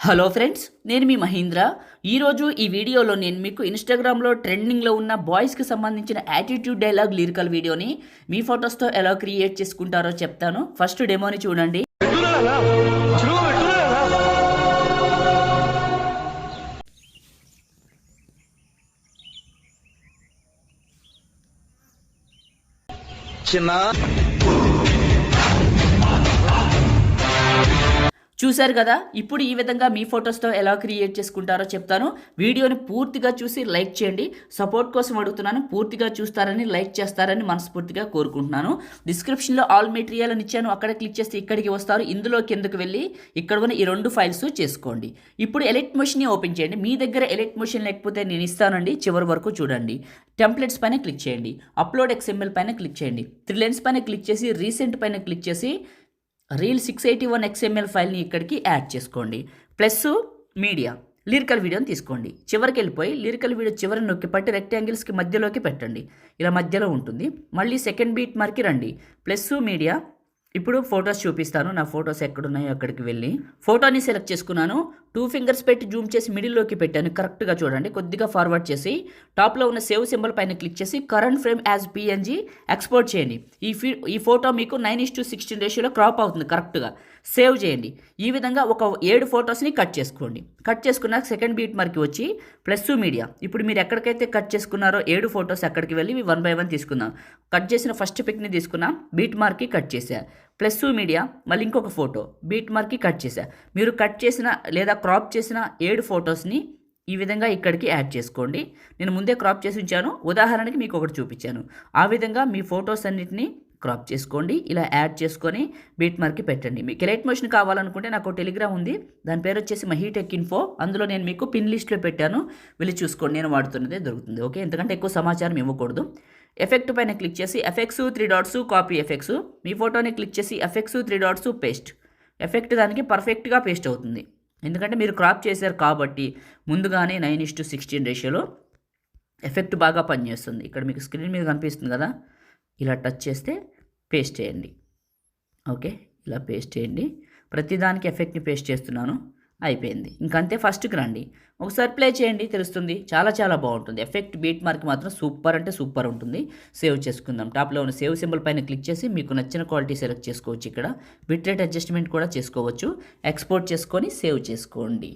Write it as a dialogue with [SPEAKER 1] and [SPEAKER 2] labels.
[SPEAKER 1] Hello friends, నేను మీ మహీంద్ర. ఈరోజు ఈ వీడియోలో నేను మీకు ఇన్స్టాగ్రామ్లో ట్రెండింగ్లో ఉన్న బాయ్స్కి సంబంధించిన యాటిట్యూడ్ డైలాగ్ లిరికల్ వీడియోని మీ ఫొటోస్తో ఎలా క్రియేట్ చేసుకుంటారో చెప్తాను. ఫస్ట్ డెమోని చూడండి. చిన్న చూశారు కదా. ఇప్పుడు ఈ విధంగా మీ ఫొటోస్తో ఎలా క్రియేట్ చేసుకుంటారో చెప్తాను. వీడియోని పూర్తిగా చూసి లైక్ చేయండి. సపోర్ట్ కోసం అడుగుతున్నాను. పూర్తిగా చూస్తారని, లైక్ చేస్తారని మనస్ఫూర్తిగా కోరుకుంటున్నాను. డిస్క్రిప్షన్లో ఆల్ మెటీరియల్ అని ఇచ్చాను. అక్కడ క్లిక్ చేస్తే ఇక్కడికి వస్తారు. ఇందులో కిందకు వెళ్ళి ఇక్కడ ఉన్న ఈ 2 ఫైల్స్ చేసుకోండి. ఇప్పుడు ఎలిట్ మోషన్ని ఓపెన్ చేయండి. మీ దగ్గర ఎలిట్ మోషన్ లేకపోతే నేను ఇస్తానండి. చివరి వరకు చూడండి. టెంప్లెట్స్ పైన క్లిక్ చేయండి. అప్లోడ్ XML పైన క్లిక్ చేయండి. 3 లైన్స్ పైన క్లిక్ చేసి రీసెంట్ పైన క్లిక్ చేసి రీల్ 681 XML ఫైల్ని ఇక్కడికి యాడ్ చేసుకోండి. ప్లస్ మీడియా లిరికల్ వీడియోని తీసుకోండి. చివరికి వెళ్ళిపోయి లిరికల్ వీడియో చివరి నొక్కి పట్టి రెక్టాంగిల్స్కి మధ్యలోకి పెట్టండి. ఇలా మధ్యలో ఉంటుంది. మళ్ళీ సెకండ్ బీట్ మార్కి రండి. Plus media. ఇప్పుడు ఫొటోస్ చూపిస్తాను. నా ఫొటోస్ ఎక్కడున్నాయో అక్కడికి వెళ్ళి ఫోటోని సెలెక్ట్ చేసుకున్నాను. 2 ఫింగర్స్ పెట్టి జూమ్ చేసి మిడిల్లోకి పెట్టాను. కరెక్ట్గా చూడండి. కొద్దిగా ఫార్వర్డ్ చేసి టాప్లో ఉన్న సేవ్ సింబల్ పైన క్లిక్ చేసి current frame as PNG export చేయండి. ఈ ఫోటో మీకు 9:16 రేషియోలో క్రాప్ అవుతుంది. కరెక్ట్గా సేవ్ చేయండి. ఈ విధంగా ఒక 7 ఫొటోస్ని కట్ చేసుకోండి. కట్ చేసుకున్నాక సెకండ్ బీట్ మార్కి వచ్చి ప్లస్ మీడియా. ఇప్పుడు మీరు ఎక్కడికైతే కట్ చేసుకున్నారో 7 ఫొటోస్ అక్కడికి వెళ్ళి 1 by 1 తీసుకుందాం. కట్ చేసిన ఫస్ట్ పిక్ని తీసుకున్నాం. బీట్ మార్కి కట్ చేశా. ప్లస్ మీడియా మళ్ళీ ఇంకొక ఫోటో బీట్ మార్కి కట్ చేశా. మీరు కట్ చేసిన లేదా క్రాప్ చేసిన 7 ఫొటోస్ని ఈ విధంగా ఇక్కడికి యాడ్ చేసుకోండి. నేను ముందే క్రాప్ చేసి ఉంచాను. ఉదాహరణకి మీకు ఒకటి చూపించాను. ఆ విధంగా మీ ఫొటోస్ అన్నిటిని క్రాప్ చేసుకోండి. ఇలా యాడ్ చేసుకొని బీట్ మార్కి పెట్టండి. మీకు ఎలైట్ మోషన్ కావాలనుకుంటే నాకు టెలిగ్రామ్ ఉంది. దాని పేరు వచ్చేసి మహీటెక్ ఇన్ఫో. అందులో నేను మీకు పిన్ లిస్ట్లో పెట్టాను. వెళ్ళి చూసుకోండి. నేను వాడుతున్నదే దొరుకుతుంది. ఓకే, ఎందుకంటే ఎక్కువ సమాచారం ఇవ్వకూడదు. ఎఫెక్ట్ పైన క్లిక్ చేసి ఎఫెక్ట్స్ 3 డాట్స్ కాపీ ఎఫెక్ట్స్. మీ ఫోటోని క్లిక్ చేసి ఎఫెక్ట్స్ 3 డాట్స్ పేస్ట్. ఎఫెక్ట్ దానికి పర్ఫెక్ట్గా పేస్ట్ అవుతుంది. ఎందుకంటే మీరు క్రాప్ చేశారు కాబట్టి ముందుగానే 9:16 రేషియోలో ఎఫెక్ట్ బాగా పనిచేస్తుంది. ఇక్కడ మీకు స్క్రీన్ మీద కనిపిస్తుంది కదా. ఇలా టచ్ చేస్తే పేస్ట్ చేయండి. ఓకే, ఇలా పేస్ట్ చేయండి. ప్రతిదానికి ఎఫెక్ట్ని పేస్ట్ చేస్తున్నాను. అయిపోయింది. ఇంకంతే. ఫస్ట్కి రండి. ఒకసారి ప్లే చేయండి, తెలుస్తుంది. చాలా చాలా బాగుంటుంది. ఎఫెక్ట్ బీట్ మార్క్ మాత్రం సూపర్ అంటే సూపర్ ఉంటుంది. సేవ్ చేసుకుందాం. టాప్లో ఉన్న సేవ్ సింబల్ పైన క్లిక్ చేసి మీకు నచ్చిన క్వాలిటీ సెలెక్ట్ చేసుకోవచ్చు. ఇక్కడ బిట్ రేట్ అడ్జస్ట్మెంట్ కూడా చేసుకోవచ్చు. ఎక్స్పోర్ట్ చేసుకొని సేవ్ చేసుకోండి.